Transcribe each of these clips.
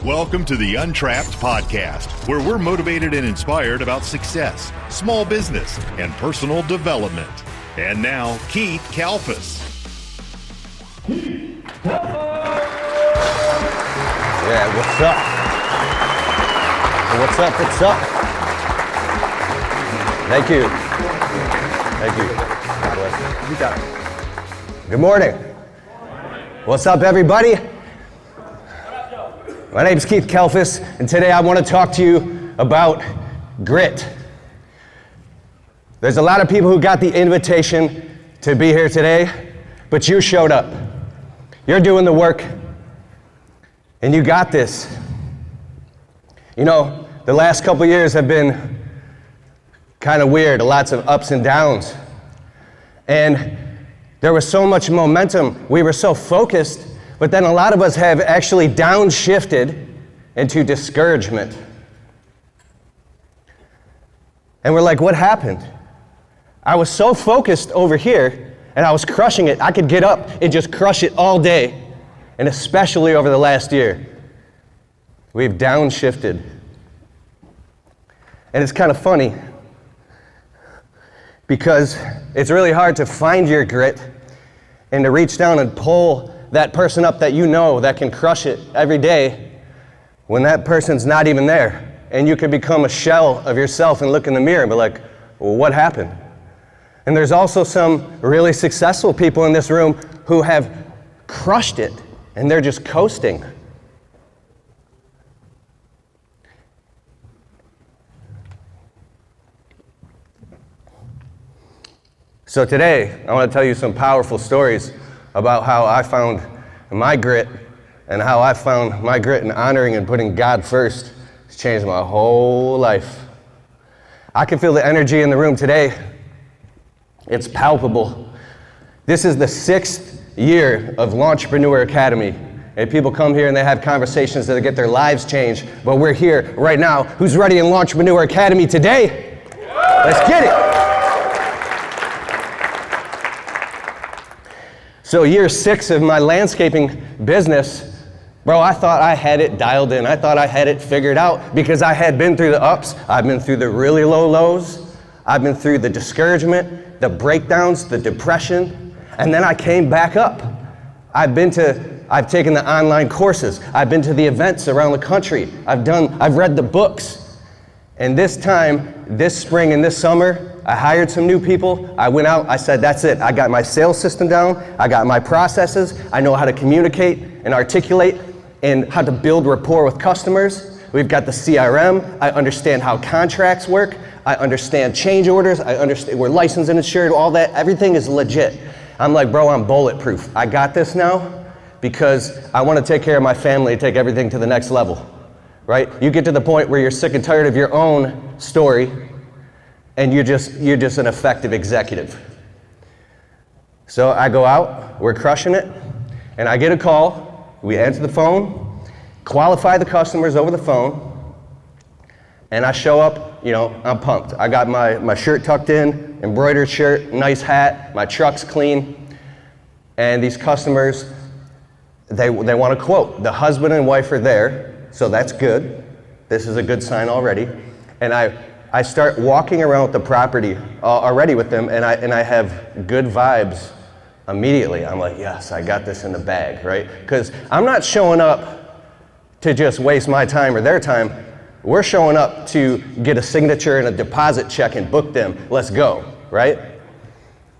Welcome to the Untrapped Podcast, where we're motivated and inspired about success, small business, and personal development. And now, Keith Kalfas. Yeah, what's up? What's up? What's up? Thank you. Thank you. God bless you. You got it. Good morning. What's up, everybody? My name is Keith Kelfas, and today I want to talk to you about grit. There's a lot of people who got the invitation to be here today, but you showed up. You're doing the work, and you got this. You know, the last couple years have been kind of weird, lots of ups and downs. And there was so much momentum, we were so focused, but then a lot of us have actually downshifted into discouragement. And we're like, what happened? I was so focused over here, and I was crushing it. I could get up and just crush it all day, and especially over the last year. We've downshifted. And it's kind of funny, because it's really hard to find your grit and to reach down and pull that person up that you know that can crush it every day when that person's not even there. And you can become a shell of yourself and look in the mirror and be like, well, what happened? And there's also some really successful people in this room who have crushed it and they're just coasting. So today, I want to tell you some powerful stories about how I found my grit and how I found my grit in honoring and putting God first. It's changed my whole life. I can feel the energy in the room today. It's palpable. This is the 6th year of Lawntrepreneur Academy. And people come here and they have conversations that get their lives changed. But we're here right now. Who's ready in Lawntrepreneur Academy today? Let's get it. So year 6 of my landscaping business, bro, I thought I had it dialed in. I thought I had it figured out because I had been through the ups. I've been through the really low lows. I've been through the discouragement, the breakdowns, the depression, and then I came back up. I've taken the online courses. I've been to the events around the country. I've read the books. And this time, this spring and this summer, I hired some new people. I went out, I said, that's it. I got my sales system down. I got my processes. I know how to communicate and articulate and how to build rapport with customers. We've got the CRM. I understand how contracts work. I understand change orders. I understand we're licensed and insured, all that. Everything is legit. I'm like, bro, I'm bulletproof. I got this now because I want to take care of my family and take everything to the next level, right? You get to the point where you're sick and tired of your own story and you're just an effective executive. So I go out, we're crushing it, and I get a call, we answer the phone, qualify the customers over the phone, and I show up, you know, I'm pumped. I got my shirt tucked in, embroidered shirt, nice hat, my truck's clean, and these customers, they want a quote. The husband and wife are there, so that's good. This is a good sign already. And I start walking around the property already with them, and I have good vibes immediately. I'm like, yes, I got this in the bag, right? Because I'm not showing up to just waste my time or their time. We're showing up to get a signature and a deposit check and book them. Let's go, right?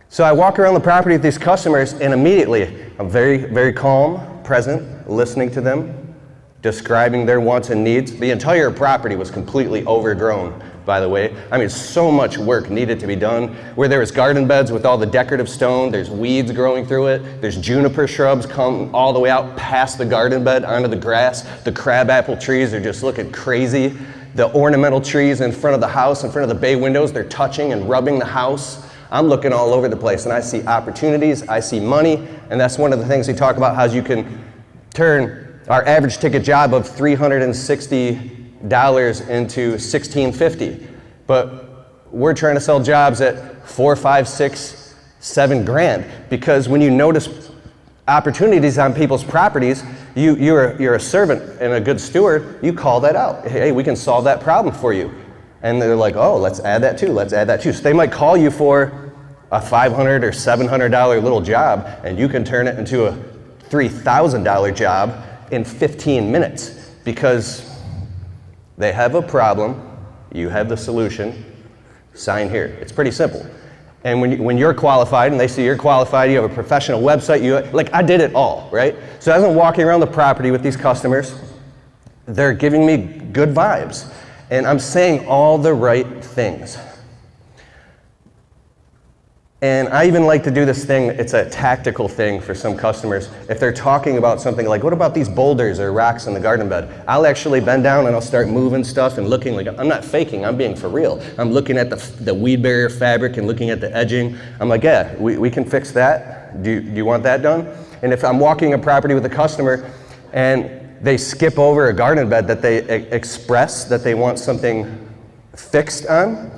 So I walk around the property with these customers, and immediately I'm very, very calm, present, listening to them, describing their wants and needs. The entire property was completely overgrown, by the way. I mean, so much work needed to be done. Where there was garden beds with all the decorative stone, there's weeds growing through it, there's juniper shrubs come all the way out past the garden bed onto the grass. The crabapple trees are just looking crazy. The ornamental trees in front of the house, in front of the bay windows, they're touching and rubbing the house. I'm looking all over the place, and I see opportunities, I see money, and that's one of the things we talk about, how you can turn our average ticket job of $360 into $1,650, but we're trying to sell jobs at $4, $5, $6, $7 grand, because when you notice opportunities on people's properties, you're a servant and a good steward, you call that out. Hey, we can solve that problem for you. And they're like, oh, let's add that too, let's add that too. So they might call you for a $500 or $700 little job, and you can turn it into a $3,000 job in 15 minutes because they have a problem, you have the solution, sign here. It's pretty simple. And when you're qualified and they see you're qualified, you have a professional website, like I did it all, right? So as I'm walking around the property with these customers, they're giving me good vibes and I'm saying all the right things. And I even like to do this thing, it's a tactical thing for some customers. If they're talking about something like, what about these boulders or rocks in the garden bed? I'll actually bend down and I'll start moving stuff and looking like, I'm not faking, I'm being for real. I'm looking at the weed barrier fabric and looking at the edging. I'm like, yeah, we can fix that. Do you want that done? And if I'm walking a property with a customer and they skip over a garden bed that they express that they want something fixed on,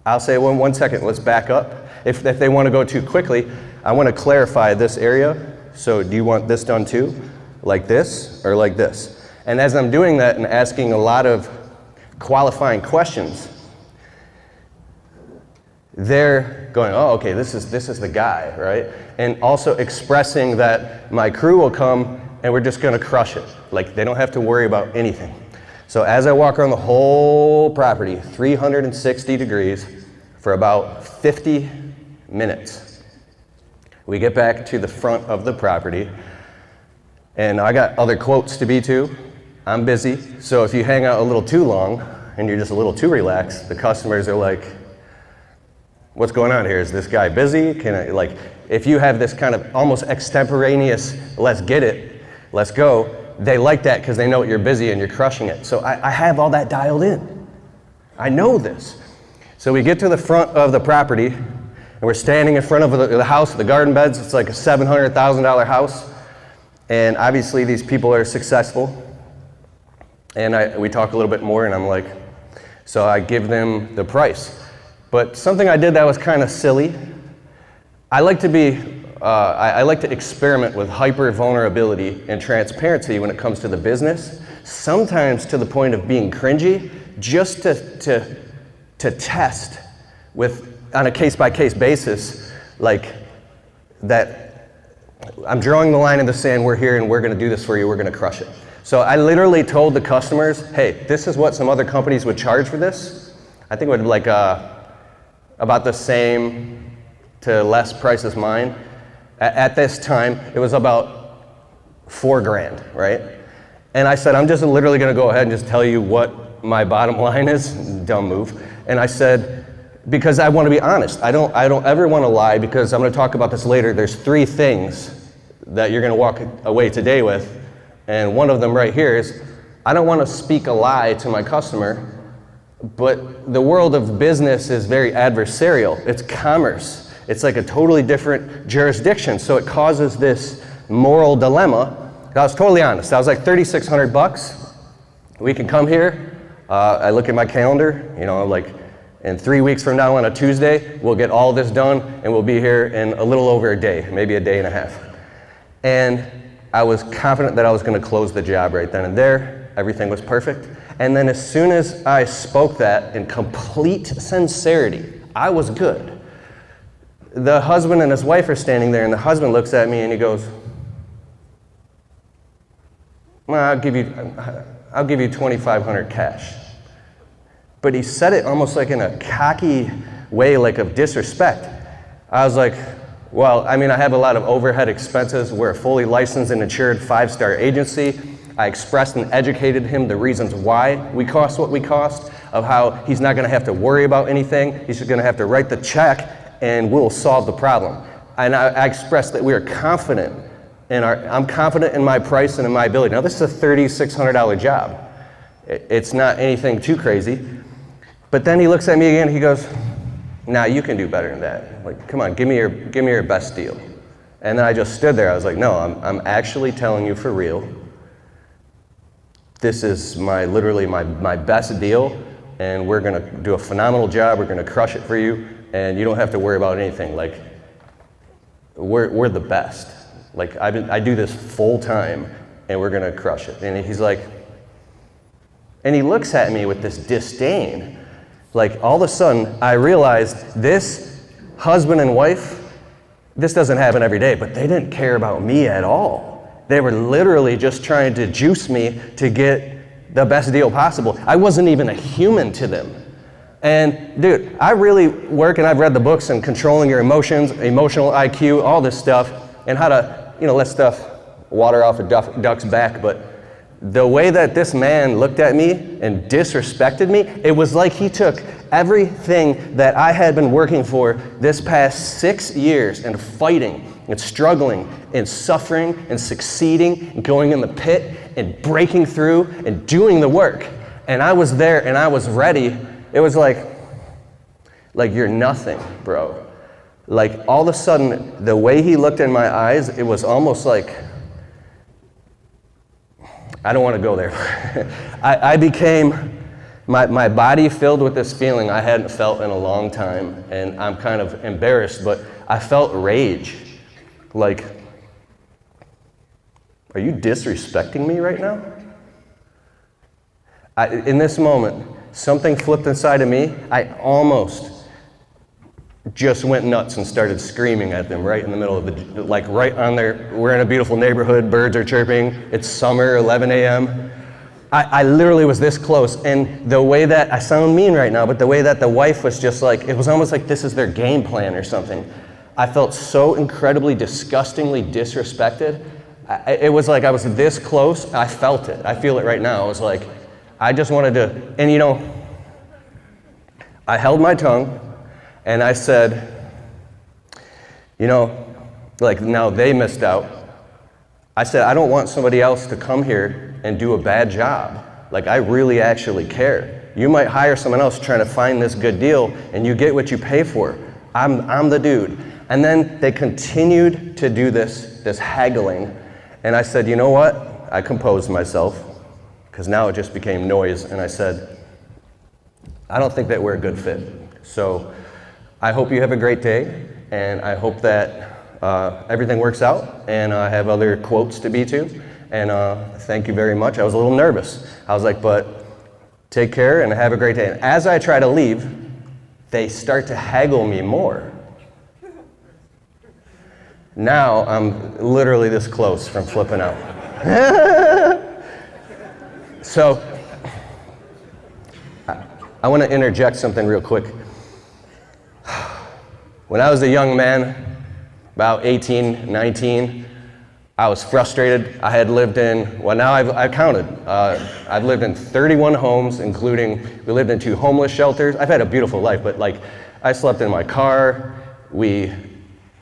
I'll say, well, 1 second, let's back up. If they want to go too quickly, I want to clarify this area. So do you want this done too? Like this or like this? And as I'm doing that and asking a lot of qualifying questions, they're going, oh, okay, this is the guy, right? And also expressing that my crew will come and we're just going to crush it. Like they don't have to worry about anything. So as I walk around the whole property, 360 degrees, for about 50 minutes, we get back to the front of the property, and I got other quotes to be to. I'm busy, so if you hang out a little too long and you're just a little too relaxed, the customers are like, what's going on here? Is this guy busy? Can I, like, if you have this kind of almost extemporaneous, let's get it, let's go, they like that because they know you're busy and you're crushing it. So I have all that dialed in. I know this. So we get to the front of the property and we're standing in front of the house, the garden beds. It's like a $700,000 house. And obviously these people are successful. And we talk a little bit more and I'm like, so I give them the price. But something I did that was kind of silly. I like to experiment with hyper vulnerability and transparency when it comes to the business, sometimes to the point of being cringy, just to test on a case-by-case basis, like that I'm drawing the line in the sand, we're here and we're gonna do this for you, we're gonna crush it. So I literally told the customers, hey, this is what some other companies would charge for this. I think it would be like about the same to less price as mine. At this time, it was about $4,000, right? And I said, I'm just literally gonna go ahead and just tell you what my bottom line is, dumb move. And I said, because I wanna be honest, I don't ever wanna lie because I'm gonna talk about this later. There's 3 things that you're gonna walk away today with. And one of them right here is, I don't wanna speak a lie to my customer, but the world of business is very adversarial. It's commerce. It's like a totally different jurisdiction, so it causes this moral dilemma. I was totally honest. I was like, $3,600. We can come here. I look at my calendar, like in 3 weeks from now on a Tuesday, we'll get all this done and we'll be here in a little over a day, maybe a day and a half. And I was confident that I was going to close the job right then and there. Everything was perfect. And then as soon as I spoke that in complete sincerity, I was good. The husband and his wife are standing there, and the husband looks at me and he goes, well, I'll give you $2,500 cash. But he said it almost like in a cocky way, like of disrespect. I was like, well, I mean, I have a lot of overhead expenses. We're a fully licensed and insured 5-star agency. I expressed and educated him the reasons why we cost what we cost, of how he's not gonna have to worry about anything. He's just gonna have to write the check and we'll solve the problem. And I expressed that we are confident I'm confident in my price and in my ability. Now this is a $3,600 job. It's not anything too crazy. But then he looks at me again, he goes, nah, you can do better than that. Like, come on, give me your best deal. And then I just stood there, I was like, no, I'm actually telling you for real. This is literally my best deal, and we're gonna do a phenomenal job, we're gonna crush it for you, and you don't have to worry about anything. Like, we're the best. Like, I do this full time, and we're gonna crush it. And he's like, and he looks at me with this disdain. Like, all of a sudden, I realized this husband and wife, this doesn't happen every day, but they didn't care about me at all. They were literally just trying to juice me to get the best deal possible. I wasn't even a human to them. And dude, I really work, and I've read the books on controlling your emotions, emotional IQ, all this stuff, and how to, let stuff water off a duck's back. But the way that this man looked at me and disrespected me, it was like he took everything that I had been working for this past 6 years and fighting and struggling and suffering and succeeding and going in the pit and breaking through and doing the work. And I was there and I was ready. It was like you're nothing, bro. Like, all of a sudden, the way he looked in my eyes, it was almost like, I don't want to go there. I became, my body filled with this feeling I hadn't felt in a long time, and I'm kind of embarrassed, but I felt rage. Like, are you disrespecting me right now? In this moment, something flipped inside of me. I almost just went nuts and started screaming at them right in the middle of the, like right on there. We're in a beautiful neighborhood, birds are chirping, it's summer, 11 a.m. I literally was this close, and the way that, I sound mean right now, but the way that the wife was just like, it was almost like this is their game plan or something. I felt so incredibly, disgustingly disrespected. It was like I was this close, I felt it. I feel it right now. I was like, I just wanted to, and I held my tongue, and I said, like, now they missed out. I said, I don't want somebody else to come here and do a bad job. Like, I really actually care. You might hire someone else trying to find this good deal, and you get what you pay for. I'm the dude. And then they continued to do this haggling, and I said, you know what? I composed myself, because now it just became noise, and I said, I don't think that we're a good fit. So I hope you have a great day, and I hope that everything works out, and I have other quotes to be to, and thank you very much. I was a little nervous. I was like, but take care and have a great day. And as I try to leave, they start to haggle me more. Now I'm literally this close from flipping out. So I want to interject something real quick. When I was a young man, about 18, 19, I was frustrated. I had lived in, well, now I've counted. I've lived in 31 homes, including, we lived in 2 homeless shelters. I've had a beautiful life, but like, I slept in my car. We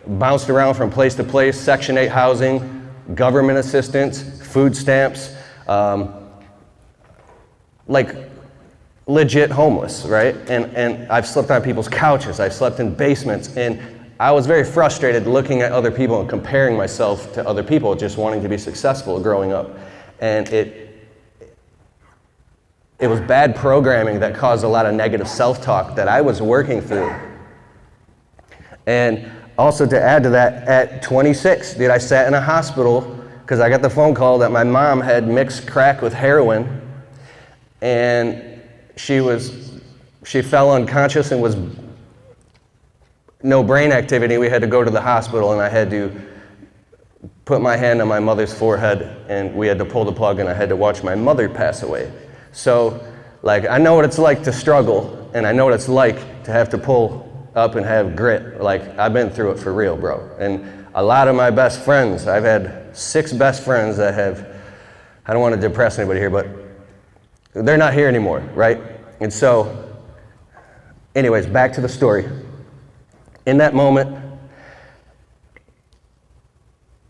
bounced around from place to place, Section 8 housing, government assistance, food stamps, like legit homeless, right? And I've slept on people's couches, I've slept in basements, and I was very frustrated looking at other people and comparing myself to other people, just wanting to be successful growing up. And it was bad programming that caused a lot of negative self-talk that I was working through. And also to add to that, at 26, dude, I sat in a hospital because I got the phone call that my mom had mixed crack with heroin, and she fell unconscious and was no brain activity. We had to go to the hospital, and I had to put my hand on my mother's forehead, and we had to pull the plug, and I had to watch my mother pass away. So, like, I know what it's like to struggle, and I know what it's like to have to pull up and have grit. Like, I've been through it for real, bro. And a lot of my best friends, I've had 6 best friends that have, I don't want to depress anybody here, but they're not here anymore, right? And so, anyways, back to the story. In that moment,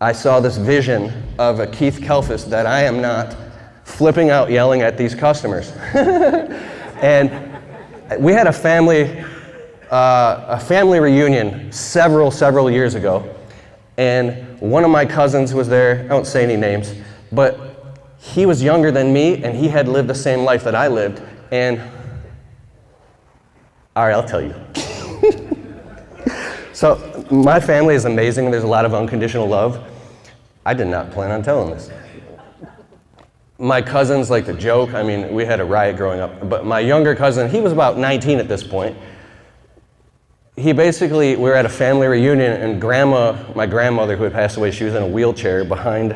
I saw this vision of a Keith Kelfas that I am not, flipping out, yelling at these customers. And we had a family reunion several years ago, and one of my cousins was there. I won't say any names, but he was younger than me, and he had lived the same life that I lived. And all right, I'll tell you. So my family is amazing. There's a lot of unconditional love. I did not plan on telling this. My cousins like to joke. I mean, we had a riot growing up, but my younger cousin, he was about 19 at this point. We were at a family reunion, and my grandmother who had passed away, she was in a wheelchair behind,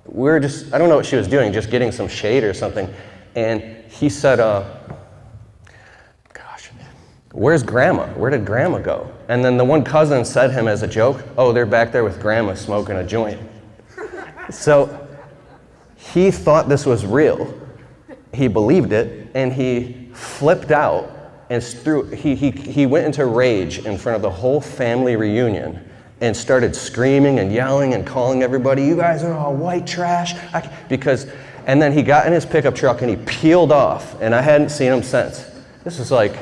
we were just, I don't know what she was doing, just getting some shade or something. And he said, where's grandma? Where did grandma go? And then the one cousin said him as a joke, oh, they're back there with grandma smoking a joint. So he thought this was real. He believed it, and he flipped out and he went into rage in front of the whole family reunion and started screaming and yelling and calling everybody, you guys are all white trash. And then he got in his pickup truck and he peeled off, and I hadn't seen him since. This is like,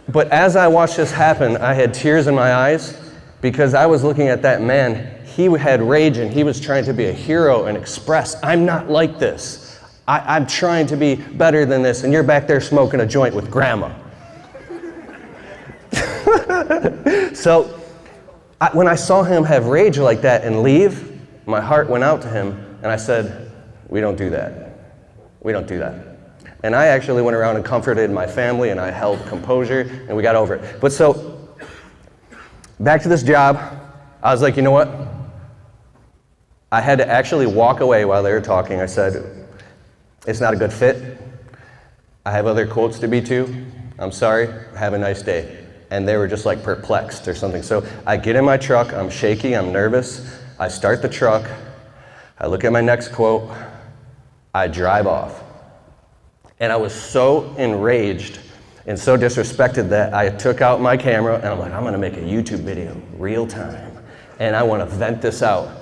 but as I watched this happen, I had tears in my eyes because I was looking at that man. He had rage and he was trying to be a hero and express, I'm not like this. I'm trying to be better than this, and you're back there smoking a joint with grandma. So when I saw him have rage like that and leave, my heart went out to him, and I said, we don't do that. We don't do that. And I actually went around and comforted my family, and I held composure, and we got over it. But so, back to this job, I was like, you know what? I had to actually walk away while they were talking. I said, it's not a good fit. I have other quotes to be to. I'm sorry, have a nice day. And they were just like perplexed or something. So I get in my truck, I'm shaky, I'm nervous. I start the truck, I look at my next quote, I drive off. And I was so enraged and so disrespected that I took out my camera and I'm like, I'm gonna make a YouTube video, real time. And I wanna vent this out.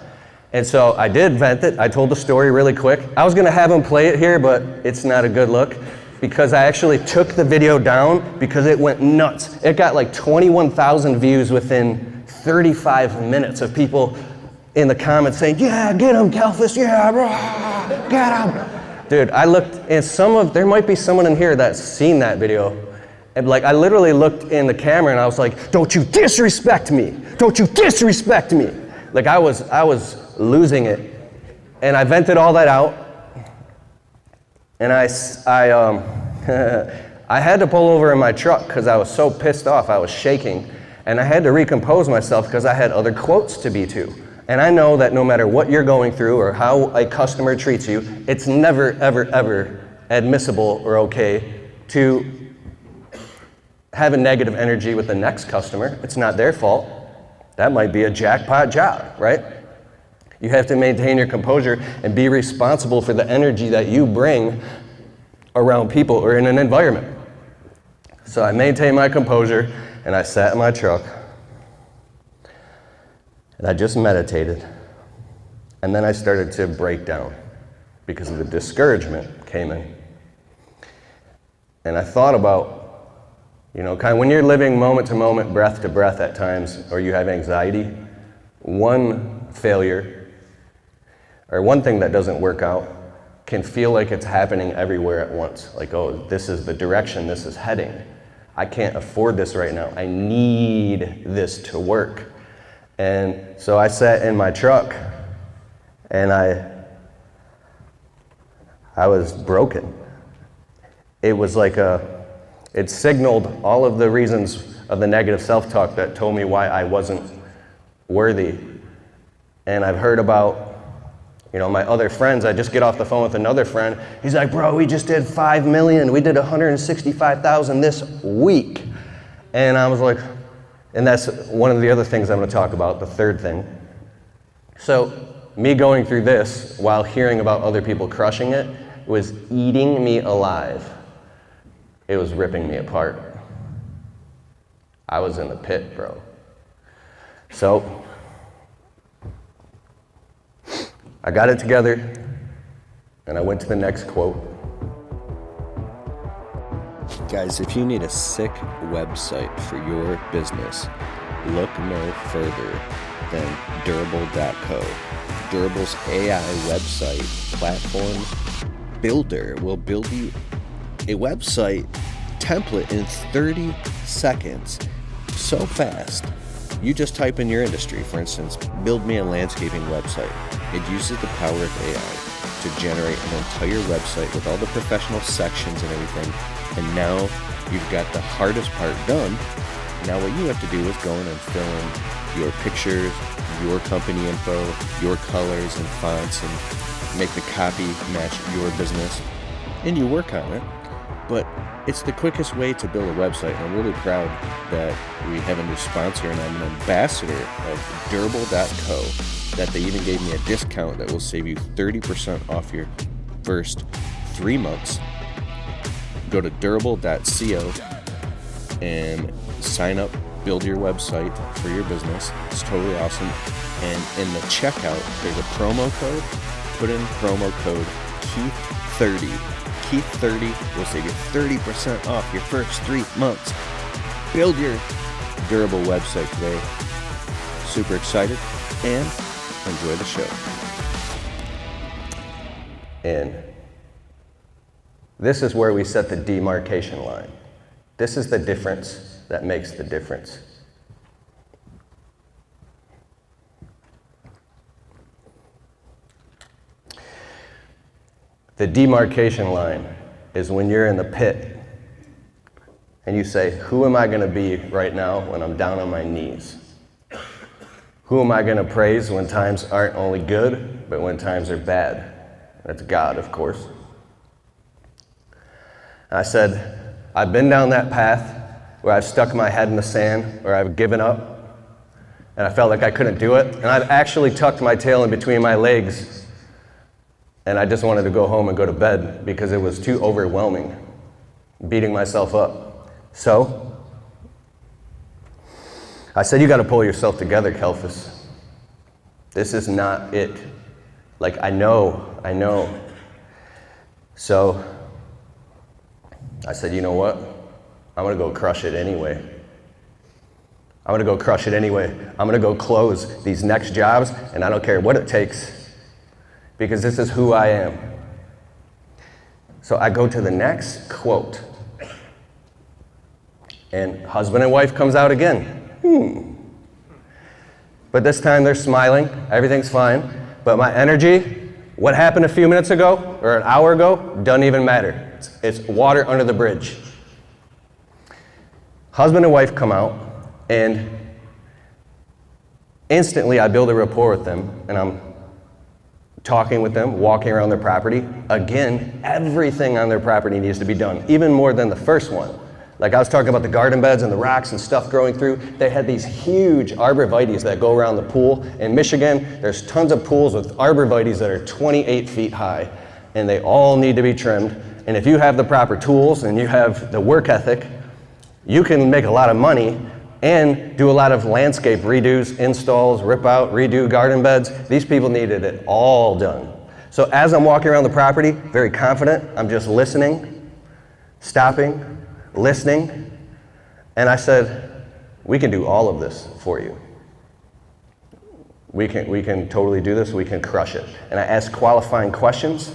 And so I did vent it. I told the story really quick. I was gonna have him play it here, but it's not a good look because I actually took the video down because it went nuts. It got like 21,000 views within 35 minutes of people in the comments saying, yeah, get him, Kelfas, yeah, bro, get him. Dude, I looked, and there might be someone in here that's seen that video. And like, I literally looked in the camera and I was like, don't you disrespect me. Don't you disrespect me. Like I was losing it. And I vented all that out. And I had to pull over in my truck because I was so pissed off, I was shaking. And I had to recompose myself because I had other quotes to be to. And I know that no matter what you're going through or how a customer treats you, it's never, ever, ever admissible or okay to have a negative energy with the next customer. It's not their fault. That might be a jackpot job, right? You have to maintain your composure and be responsible for the energy that you bring around people or in an environment. So I maintained my composure and I sat in my truck and I just meditated. And then I started to break down because of the discouragement came in. And I thought about, kind of when you're living moment to moment, breath to breath at times, or you have anxiety, one failure or one thing that doesn't work out can feel like it's happening everywhere at once. Like, oh, this is the direction this is heading. I can't afford this right now. I need this to work. And so I sat in my truck and I was broken. It was like it signaled all of the reasons of the negative self-talk that told me why I wasn't worthy. And I've heard about, my other friends. I just get off the phone with another friend. He's like, bro, we just did 5 million. We did 165,000 this week. And I was like, and that's one of the other things I'm going to talk about, the third thing. So me going through this while hearing about other people crushing it was eating me alive. It was ripping me apart. I was in the pit, bro. So I got it together and I went to the next quote. Guys, if you need a sick website for your business, look no further than Durable.co. Durable's AI website platform builder will build you a website template in 30 seconds. So fast You just type in your industry, for instance, build me a landscaping website. It uses the power of AI to generate an entire website with all the professional sections and everything. And now you've got the hardest part done. Now what you have to do is go in and fill in your pictures, your company info, your colors and fonts, and make the copy match your business. And you work on it. But it's the quickest way to build a website. And I'm really proud that we have a new sponsor, and I'm an ambassador of durable.co, that they even gave me a discount that will save you 30% off your first 3 months. Go to durable.co and sign up, build your website for your business. It's totally awesome. And in the checkout, there's a promo code. Put in promo code Keith30. Keith30 will save you 30% off your first 3 months. Build your durable website today. Super excited, and enjoy the show. And this is where we set the demarcation line. This is the difference that makes the difference. The demarcation line is when you're in the pit and you say, who am I going to be right now when I'm down on my knees? Who am I going to praise when times aren't only good, but when times are bad? That's God, of course. I said, I've been down that path where I've stuck my head in the sand, where I've given up, and I felt like I couldn't do it. And I've actually tucked my tail in between my legs, and I just wanted to go home and go to bed because it was too overwhelming, beating myself up. So I said, you got to pull yourself together, Kelfas. This is not it. Like, I know. So I said, you know what? I'm going to go crush it anyway. I'm going to go crush it anyway. I'm going to go close these next jobs, and I don't care what it takes, because this is who I am. So I go to the next quote, and husband and wife comes out again. But this time they're smiling, everything's fine, but my energy, what happened a few minutes ago, or an hour ago, doesn't even matter. It's water under the bridge. Husband and wife come out, and instantly I build a rapport with them, and I'm talking with them, walking around their property. Again, everything on their property needs to be done, even more than the first one. Like I was talking about the garden beds and the rocks and stuff growing through. They had these huge arborvitaes that go around the pool. In Michigan, there's tons of pools with arborvitaes that are 28 feet high, and they all need to be trimmed. And if you have the proper tools and you have the work ethic, you can make a lot of money and do a lot of landscape redos, installs, rip out, redo garden beds. These people needed it all done. So as I'm walking around the property, very confident, I'm just listening, stopping, listening, and I said, we can do all of this for you. We can totally do this, we can crush it. And I asked qualifying questions,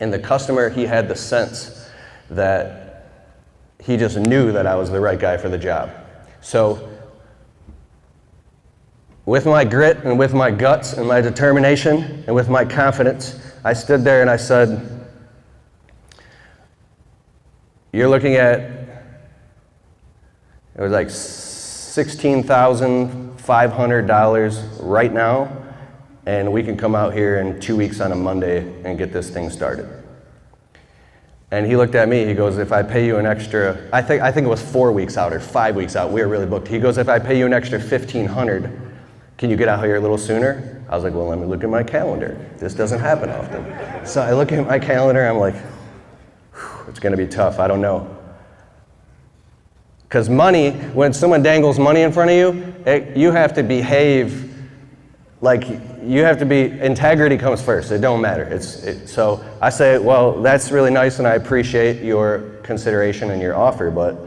and the customer, he had the sense that he just knew that I was the right guy for the job. So with my grit and with my guts and my determination and with my confidence, I stood there and I said, you're looking at, it was like $16,500 right now, and we can come out here in 2 weeks on a Monday and get this thing started. And he looked at me, he goes, if I pay you an extra, I think it was 4 weeks out or 5 weeks out, we were really booked. He goes, if I pay you an extra $1,500, can you get out here a little sooner? I was like, well, let me look at my calendar. This doesn't happen often. So I look at my calendar, I'm like, it's gonna be tough, I don't know. Because money, when someone dangles money in front of you, you have to behave like, you have to be, integrity comes first, it don't matter. So I say, well, that's really nice and I appreciate your consideration and your offer, but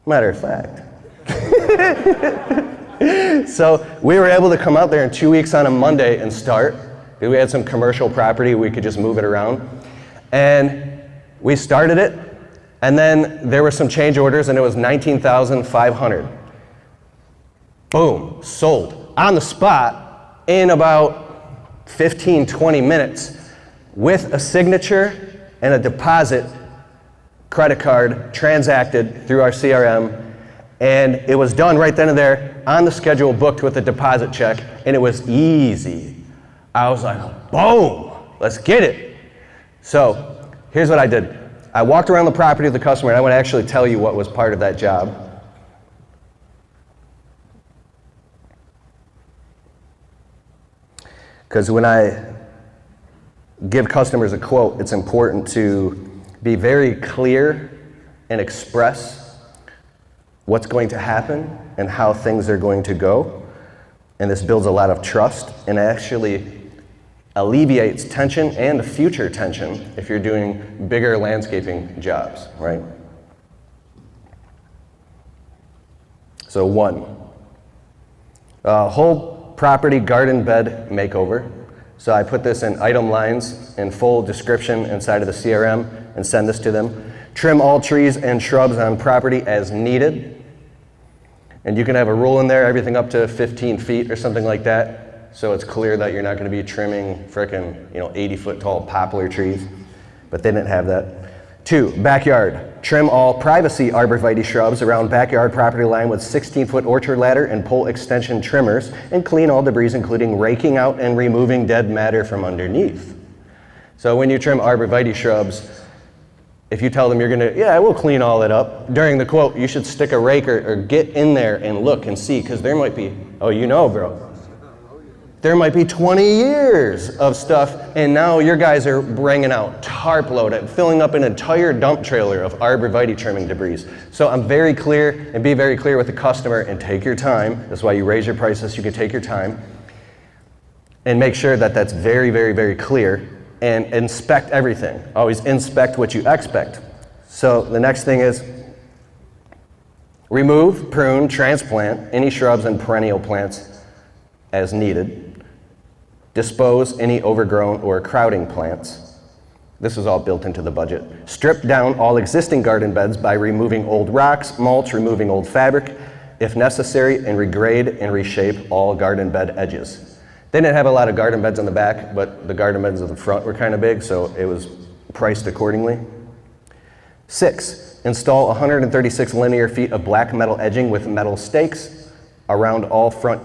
matter of fact. So we were able to come out there in 2 weeks on a Monday and start. We had some commercial property, we could just move it around. And we started it, and then there were some change orders and it was $19,500. Boom, sold. On the spot in about 15, 20 minutes with a signature and a deposit credit card transacted through our CRM. And it was done right then and there on the schedule, booked with a deposit check, and it was easy. I was like, boom, let's get it. So here's what I did. I walked around the property of the customer, and I want to actually tell you what was part of that job. Because when I give customers a quote, it's important to be very clear and express what's going to happen and how things are going to go. And this builds a lot of trust and actually alleviates tension and future tension if you're doing bigger landscaping jobs, right? So 1, whole property garden bed makeover. So I put this in item lines in full description inside of the CRM and send this to them. Trim all trees and shrubs on property as needed. And you can have a rule in there, everything up to 15 feet or something like that. So it's clear that you're not going to be trimming frickin' 80-foot tall poplar trees. But they didn't have that. 2, backyard. Trim all privacy arborvitae shrubs around backyard property line with 16-foot orchard ladder and pole extension trimmers, and clean all debris, including raking out and removing dead matter from underneath. So when you trim arborvitae shrubs, if you tell them you're gonna, yeah, we'll clean all it up, during the quote, you should stick a rake or get in there and look and see, because there might be, bro, there might be 20 years of stuff, and now your guys are bringing out tarp load, filling up an entire dump trailer of arborvitae trimming debris. So I'm very clear, and be very clear with the customer, and take your time. That's why you raise your prices, so you can take your time, and make sure that that's very, very, very clear. And inspect everything. Always inspect what you expect. So the next thing is remove, prune, transplant any shrubs and perennial plants as needed. Dispose any overgrown or crowding plants. This is all built into the budget. Strip down all existing garden beds by removing old rocks, mulch, removing old fabric, if necessary, and regrade and reshape all garden bed edges. They didn't have a lot of garden beds on the back, but the garden beds in the front were kind of big, so it was priced accordingly. 6, install 136 linear feet of black metal edging with metal stakes around all front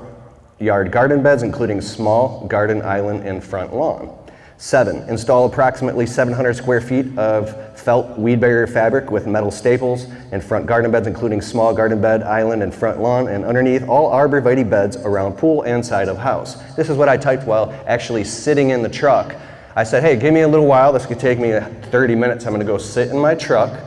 yard garden beds, including small garden island and front lawn. 7, install approximately 700 square feet of felt weed barrier fabric with metal staples in front garden beds, including small garden bed, island, and front lawn, and underneath all arborvitae beds around pool and side of house. This is what I typed while actually sitting in the truck. I said, hey, give me a little while. This could take me 30 minutes. I'm gonna go sit in my truck.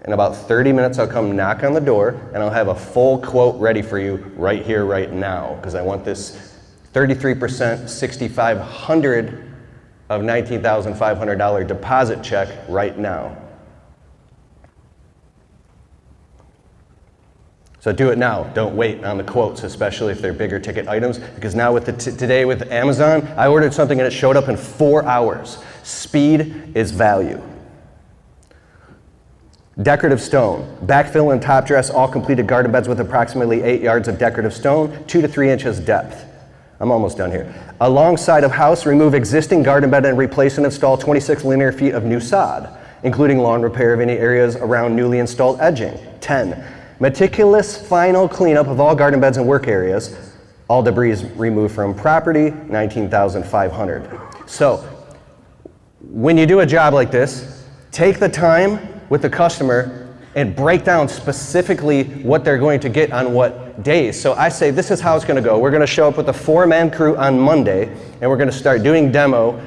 In about 30 minutes, I'll come knock on the door, and I'll have a full quote ready for you right here, right now, because I want this 33%, $6,500 of $19,500 deposit check right now. So do it now. Don't wait on the quotes, especially if they're bigger ticket items, because now with today with Amazon, I ordered something and it showed up in 4 hours. Speed is value. Decorative stone. Backfill and top dress all completed garden beds with approximately 8 yards of decorative stone, 2 to 3 inches depth. I'm almost done here. Alongside of house, remove existing garden bed and replace and install 26 linear feet of new sod, including lawn repair of any areas around newly installed edging. 10, meticulous final cleanup of all garden beds and work areas. All debris removed from property, $19,500. So, when you do a job like this, take the time with the customer and break down specifically what they're going to get on what days. So I say, this is how it's gonna go. We're gonna show up with a 4-man crew on Monday, and we're gonna start doing demo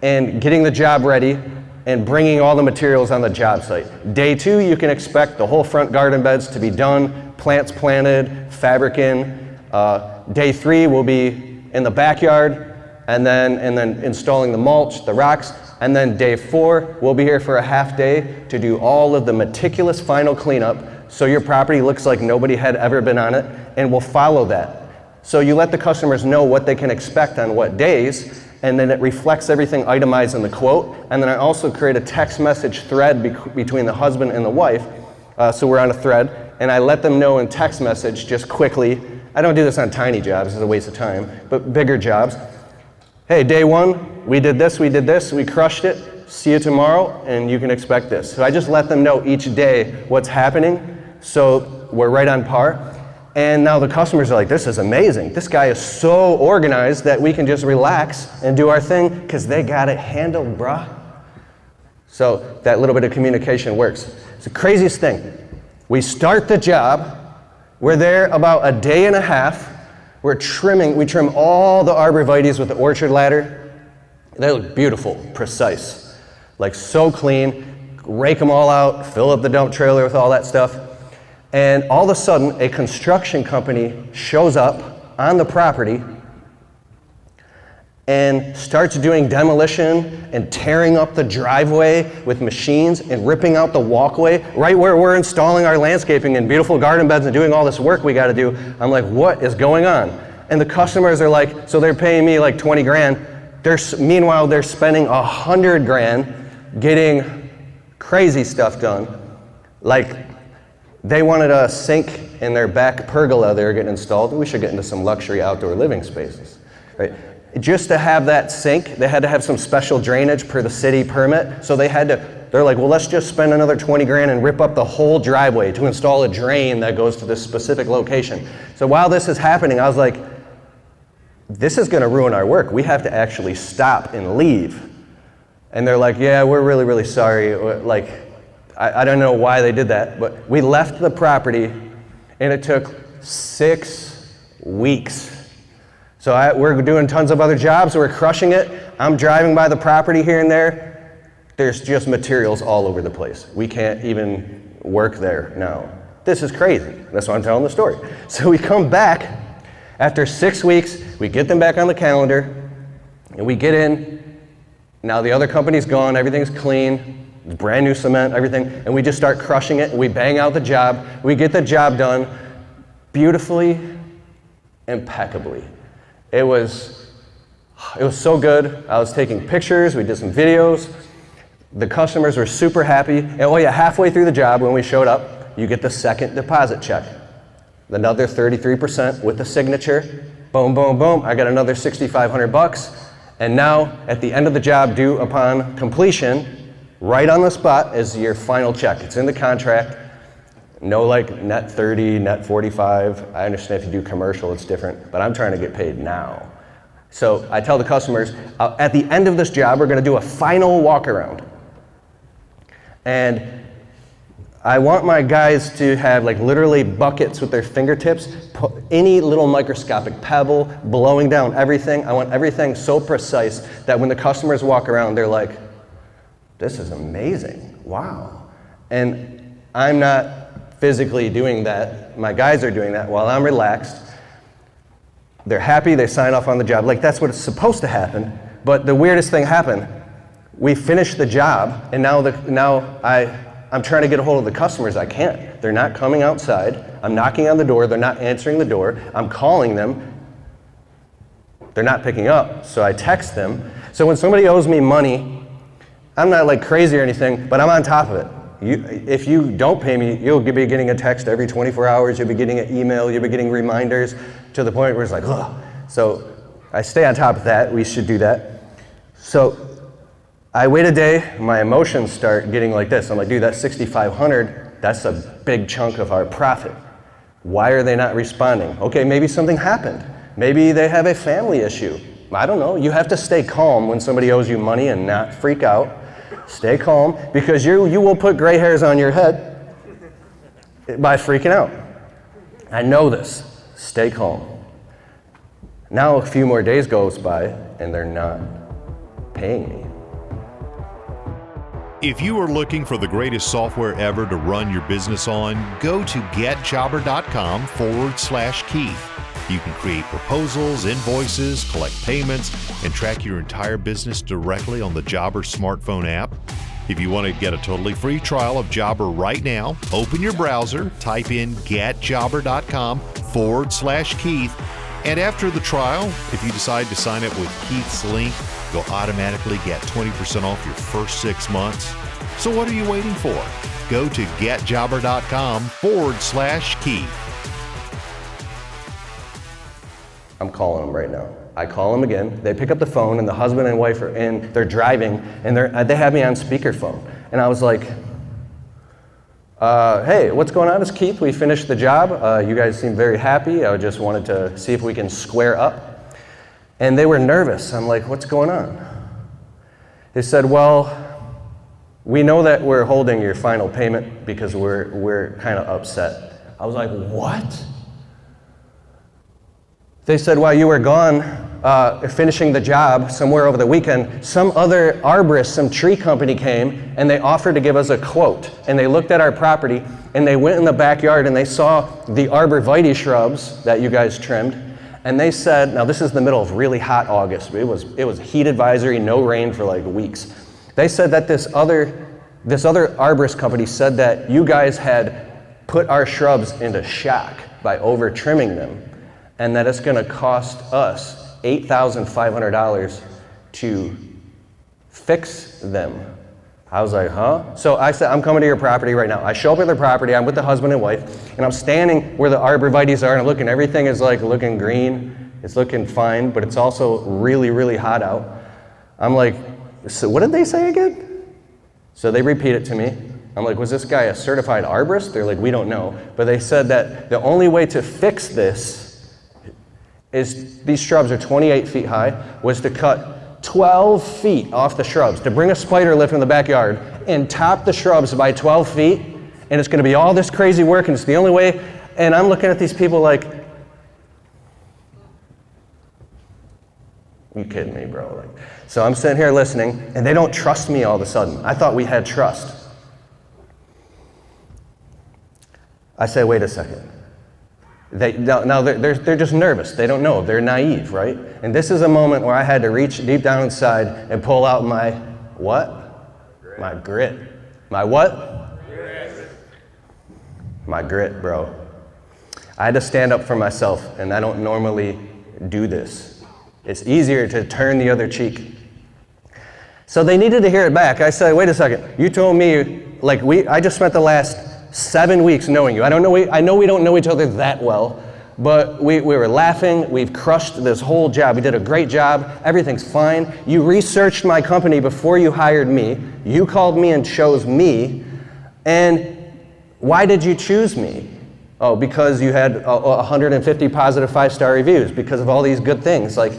and getting the job ready and bringing all the materials on the job site. Day 2, you can expect the whole front garden beds to be done, plants planted, fabric in. Day 3 will be in the backyard, and then installing the mulch, the rocks. And then day 4, we'll be here for a half day to do all of the meticulous final cleanup so your property looks like nobody had ever been on it, and we'll follow that. So you let the customers know what they can expect on what days, and then it reflects everything itemized in the quote. And then I also create a text message thread between the husband and the wife, so we're on a thread, and I let them know in text message just quickly I don't do this on tiny jobs, it's a waste of time, but bigger jobs. Hey, day one, we did this, we crushed it, see you tomorrow, and you can expect this. So I just let them know each day what's happening, so we're right on par. And now the customers are like, this is amazing. This guy is so organized that we can just relax and do our thing because they got it handled, bruh. So that little bit of communication works. It's the craziest thing. We start the job, we're there about a day and a half, we trim all the arborvitaes with the orchard ladder. They look beautiful, precise, like so clean, rake them all out, fill up the dump trailer with all that stuff. And all of a sudden, a construction company shows up on the property and starts doing demolition and tearing up the driveway with machines and ripping out the walkway right where we're installing our landscaping and beautiful garden beds and doing all this work we got to do. I'm like, what is going on? And the customers are like, so they're paying me like 20 grand. Meanwhile, they're spending 100 grand getting crazy stuff done. Like, they wanted a sink in their back pergola they were getting installed. We should get into some luxury outdoor living spaces, right? Just to have that sink, they had to have some special drainage per the city permit. So they're like, well, let's just spend another 20 grand and rip up the whole driveway to install a drain that goes to this specific location. So while this is happening, I was like, this is gonna ruin our work. We have to actually stop and leave. And they're like, yeah, we're really, really sorry. Like, I don't know why they did that, but we left the property and it took 6 weeks. So we're doing tons of other jobs, we're crushing it. I'm driving by the property here and there. There's just materials all over the place. We can't even work there now. This is crazy. That's why I'm telling the story. So we come back after 6 weeks, we get them back on the calendar, and we get in. Now the other company's gone, everything's clean. Brand new cement, everything, and we just start crushing it, and we bang out the job. We get the job done beautifully, impeccably. It was so good. I was taking pictures, we did some videos. The customers were super happy. And oh yeah, halfway through the job when we showed up, you get the second deposit check. Another 33% with the signature. Boom, boom, boom. I got another $6,500. And now, at the end of the job due upon completion, right on the spot is your final check. It's in the contract. No like net 30, net 45. I understand if you do commercial, it's different, but I'm trying to get paid now. So I tell the customers, at the end of this job, we're gonna do a final walk around. And I want my guys to have like literally buckets with their fingertips, any little microscopic pebble, blowing down everything. I want everything so precise that when the customers walk around, they're like, this is amazing, wow. And I'm not physically doing that. My guys are doing that while I'm relaxed. They're happy, they sign off on the job. Like that's what it's supposed to happen. But the weirdest thing happened. We finished the job, and now I'm trying to get a hold of the customers. I can't. They're not coming outside. I'm knocking on the door, they're not answering the door. I'm calling them. They're not picking up, so I text them. So when somebody owes me money, I'm not like crazy or anything, but I'm on top of it. If you don't pay me, you'll be getting a text every 24 hours, you'll be getting an email, you'll be getting reminders to the point where it's like, ugh. So I stay on top of that, we should do that. So I wait a day, my emotions start getting like this. I'm like, dude, that's $6,500, that's a big chunk of our profit. Why are they not responding? Okay, maybe something happened. Maybe they have a family issue. I don't know, you have to stay calm when somebody owes you money and not freak out. Stay calm, because you will put gray hairs on your head by freaking out. I know this. Stay calm. Now a few more days goes by and they're not paying me. If you are looking for the greatest software ever to run your business on, go to getjobber.com/Keith. You can create proposals, invoices, collect payments, and track your entire business directly on the Jobber smartphone app. If you want to get a totally free trial of Jobber right now, open your browser, type in getjobber.com/Keith, and after the trial, if you decide to sign up with Keith's link, you'll automatically get 20% off your first 6 months. So what are you waiting for? Go to getjobber.com/Keith. I'm calling them right now. I call them again. They pick up the phone, and the husband and wife are in. They're driving, and they have me on speakerphone. And I was like, hey, what's going on? It's Keith. We finished the job. You guys seem very happy. I just wanted to see if we can square up. And they were nervous. I'm like, what's going on? They said, well, we know that we're holding your final payment because we're kind of upset. I was like, what? They said, while you were gone finishing the job somewhere over the weekend, some other arborist, some tree company came and they offered to give us a quote. And they looked at our property and they went in the backyard and they saw the arborvitae shrubs that you guys trimmed. And they said, now this is the middle of really hot August. It was heat advisory, no rain for like weeks. They said that this other arborist company said that you guys had put our shrubs into shock by over trimming them, and that it's gonna cost us $8,500 to fix them. I was like, huh? So I said, I'm coming to your property right now. I show up at their property, I'm with the husband and wife, and I'm standing where the arborvitaes are, and I'm looking, everything is like looking green, it's looking fine, but it's also really, really hot out. I'm like, so what did they say again? So they repeat it to me. I'm like, was this guy a certified arborist? They're like, we don't know. But they said that the only way to fix this is, these shrubs are 28 feet high, was to cut 12 feet off the shrubs, to bring a spider lift in the backyard and top the shrubs by 12 feet, and it's gonna be all this crazy work, and it's the only way. And I'm looking at these people like, you kidding me, bro? Like, so I'm sitting here listening, and they don't trust me all of a sudden. I thought we had trust. I say, wait a second. Now they're just nervous. They don't know. They're naive, right? And this is a moment where I had to reach deep down inside and pull out my what? Grit. My grit. My what? Grit. My grit, bro. I had to stand up for myself, and I don't normally do this. It's easier to turn the other cheek. So they needed to hear it back. I said, wait a second. You told me, like, I just spent the last 7 weeks knowing you. I know we don't know each other that well, but we were laughing. We've crushed this whole job. We did a great job. Everything's fine. You researched my company before you hired me. You called me and chose me. And why did you choose me? Oh, because you had 150 positive 5-star reviews, because of all these good things, like,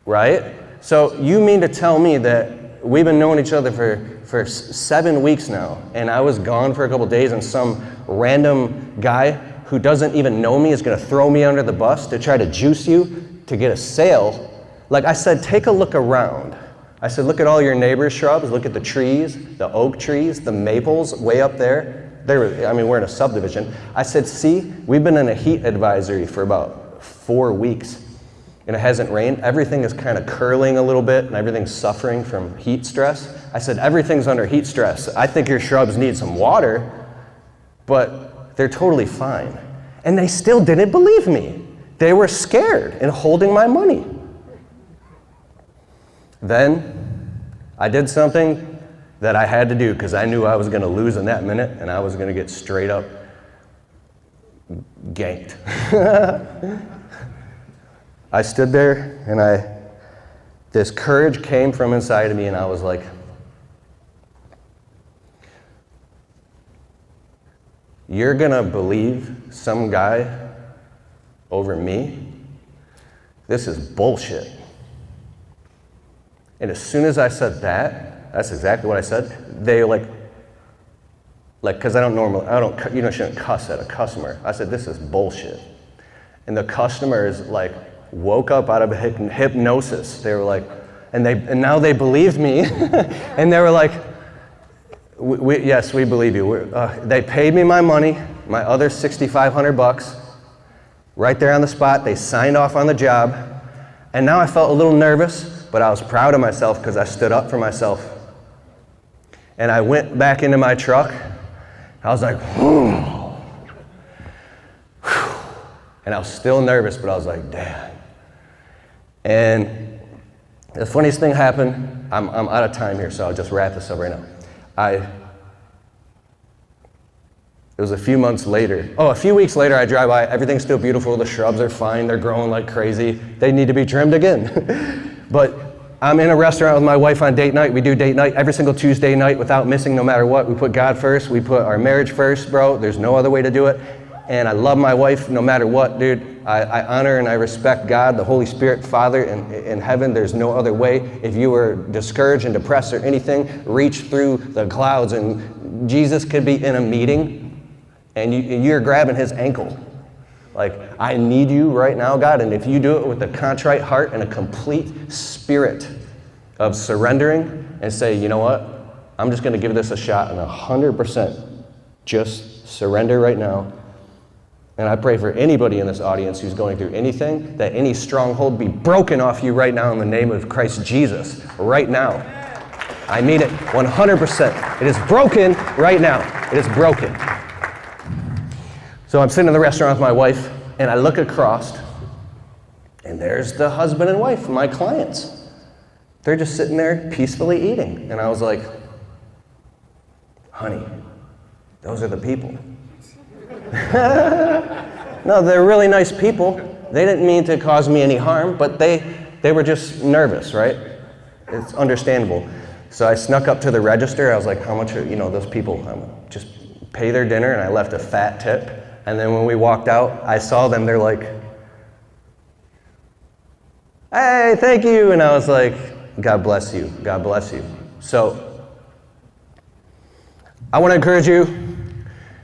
right? So you mean to tell me that we've been knowing each other for 7 weeks now, and I was gone for a couple days, and some random guy who doesn't even know me is gonna throw me under the bus to try to juice you to get a sale? Like I said, take a look around. I said, look at all your neighbors' shrubs, look at the trees, the oak trees, the maples way up there. We're in a subdivision. I said, see, we've been in a heat advisory for about 4 weeks, and it hasn't rained. Everything is kind of curling a little bit, and everything's suffering from heat stress. I said, everything's under heat stress. I think your shrubs need some water, but they're totally fine. And they still didn't believe me. They were scared and holding my money. Then I did something that I had to do because I knew I was going to lose in that minute, and I was going to get straight up ganked. I stood there, and this courage came from inside of me, and I was like, you're going to believe some guy over me? This is bullshit. And as soon as I said that, that's exactly what I said. They because you shouldn't cuss at a customer. I said, this is bullshit. And the customers woke up out of hypnosis. They were like, and now they believed me. And they were like, yes, we believe you. They paid me my money, my other $6,500, right there on the spot. They signed off on the job. And now I felt a little nervous, but I was proud of myself because I stood up for myself. And I went back into my truck. I was like, whew. And I was still nervous, but I was like, damn. And the funniest thing happened, I'm out of time here, so I'll just wrap this up right now. It was a few months later. Oh, a few weeks later, I drive by, everything's still beautiful, the shrubs are fine, they're growing like crazy. They need to be trimmed again. But I'm in a restaurant with my wife on date night. We do date night every single Tuesday night without missing, no matter what. We put God first, we put our marriage first, bro. There's no other way to do it. And I love my wife no matter what, dude. I honor and I respect God, the Holy Spirit, Father in heaven. There's no other way. If you were discouraged and depressed or anything, reach through the clouds, and Jesus could be in a meeting and you're grabbing his ankle. Like, I need you right now, God. And if you do it with a contrite heart and a complete spirit of surrendering and say, you know what, I'm just gonna give this a shot and 100% just surrender right now. And I pray for anybody in this audience who's going through anything, that any stronghold be broken off you right now in the name of Christ Jesus, right now. I mean it 100%. It is broken right now. It is broken. So I'm sitting in the restaurant with my wife, and I look across, and there's the husband and wife, my clients. They're just sitting there peacefully eating. And I was like, honey, those are the people. No, they're really nice people. They didn't mean to cause me any harm, but they were just nervous, right? It's understandable. So I snuck up to the register. I was like, how much are, those people just pay their dinner, and I left a fat tip. And then when we walked out, I saw them, they're like, hey, thank you. And I was like, God bless you, God bless you. So I want to encourage you,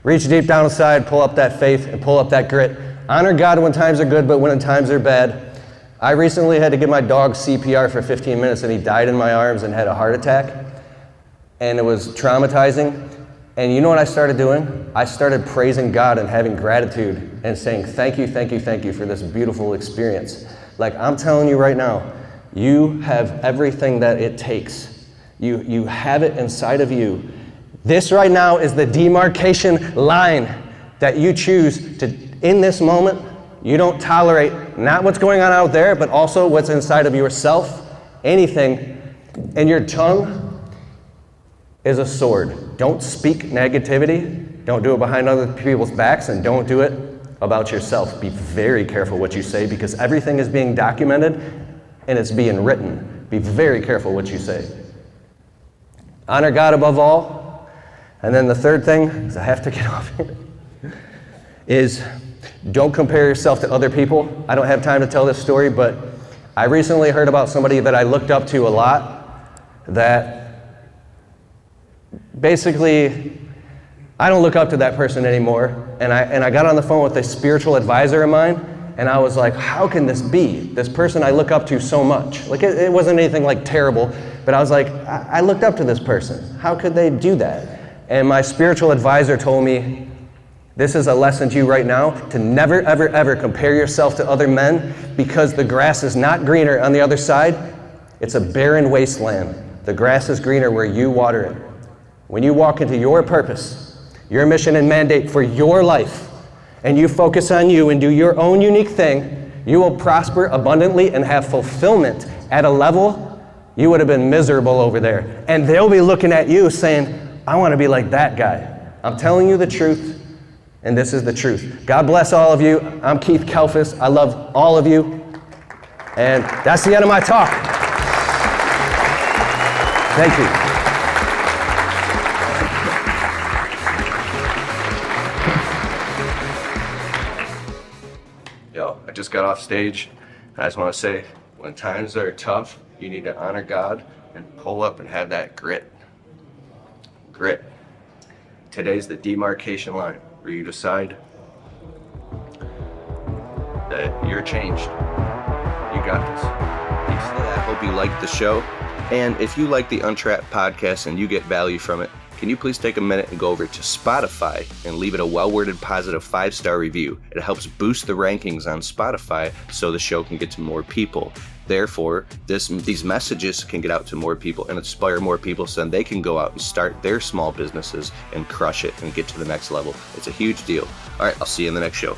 reach deep down inside, pull up that faith and pull up that grit. Honor God when times are good, but when times are bad. I recently had to give my dog CPR for 15 minutes, and he died in my arms and had a heart attack. And it was traumatizing. And you know what I started doing? I started praising God and having gratitude and saying, thank you, thank you, thank you for this beautiful experience. Like, I'm telling you right now, you have everything that it takes. You have it inside of you. This right now is the demarcation line that you choose to, in this moment, you don't tolerate not what's going on out there, but also what's inside of yourself, anything. And your tongue is a sword. Don't speak negativity. Don't do it behind other people's backs, and don't do it about yourself. Be very careful what you say, because everything is being documented and it's being written. Be very careful what you say. Honor God above all. And then the third thing, because I have to get off here, is don't compare yourself to other people. I don't have time to tell this story, but I recently heard about somebody that I looked up to a lot that basically, I don't look up to that person anymore. And I got on the phone with a spiritual advisor of mine, and I was like, how can this be? This person I look up to so much. Like, it wasn't anything like terrible, but I was like, I looked up to this person. How could they do that? And my spiritual advisor told me, this is a lesson to you right now, to never, ever, ever compare yourself to other men, because the grass is not greener on the other side. It's a barren wasteland. The grass is greener where you water it. When you walk into your purpose, your mission and mandate for your life, and you focus on you and do your own unique thing, you will prosper abundantly and have fulfillment at a level you would have been miserable over there. And they'll be looking at you saying, I want to be like that guy. I'm telling you the truth, and this is the truth. God bless all of you. I'm Keith Kelfas. I love all of you. And that's the end of my talk. Thank you. I just got off stage, and I just want to say, when times are tough, you need to honor God and pull up and have that grit. Grit. Today's the demarcation line where you decide that you're changed. You got this. Peace. I hope you liked the show. And if you like the Untrapped podcast and you get value from it, can you please take a minute and go over to Spotify and leave it a well-worded positive 5-star review? It helps boost the rankings on Spotify so the show can get to more people. Therefore, these messages can get out to more people and inspire more people so then they can go out and start their small businesses and crush it and get to the next level. It's a huge deal. All right, I'll see you in the next show.